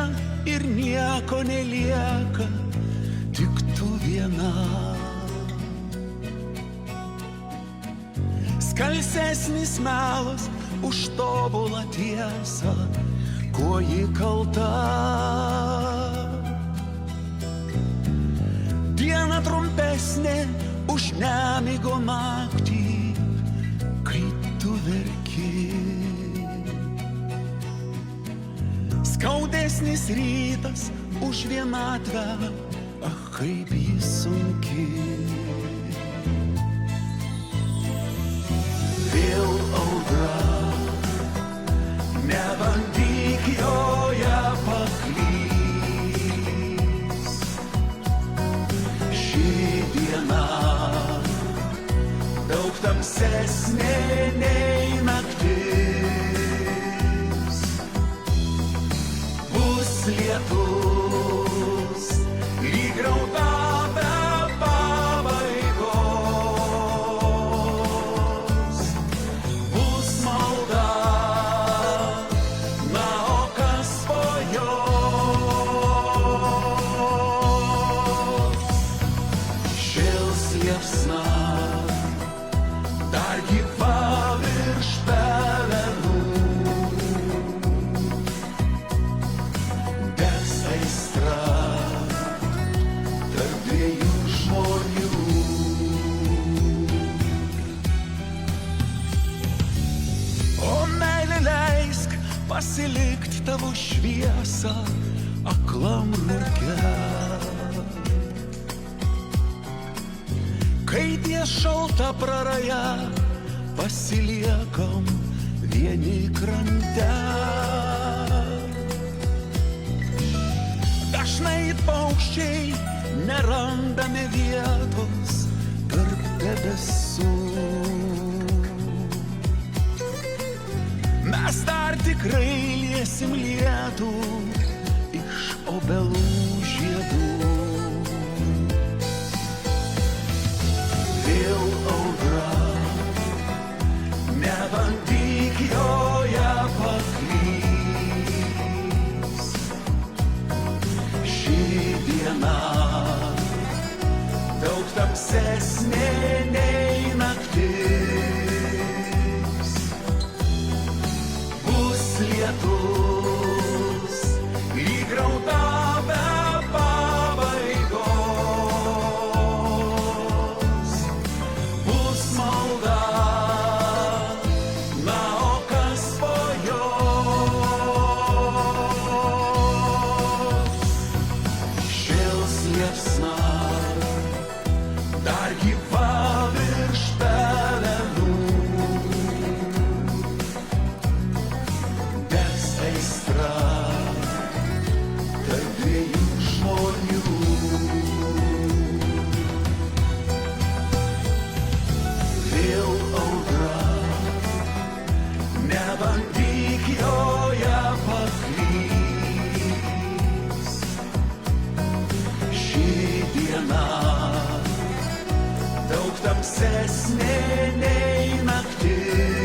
diena ir nieko nelieka, tik tu viena. Skalsesnis melas už tobulą tiesą, kuo ji kalta. Diena trumpesnė už nemigo naktį, kai tu verki. Skaudesnis rytas už vienatvę, kaip ji sunki. Vėl audra, nebandyk joje paklys. Ši diena daug tamsesnė nei naktis. Bus lietus, lyg rauda be pabaigos. Bus malda, na o kas po jos. Šils liepsna, dar gyva virš pelenų. Degs aistra tarp dviejų žmonių. O meilė, leisk pasilikt tavo šviesą aklam rūke. Kai ties šalta praraja pasiliekam vieni krante. Dažnai paukščiai nerandame vietos tarp debesų. Mes dar tikrai liesim lietų iš obelų žiedų. Vėl audra, nebandyk joje paklys. Ši diena daug tamsesnė nei naktis. Bus lietus, lyg rauda be pabaigos. Bus malda, na o kas po jos. Šils liepsna, dar gyva virš pelenų. Degs aistra tarp dviejų žmonių. Vėl audra, nebandyk joje paklys. Ši diena daug tamsesnė nei naktis.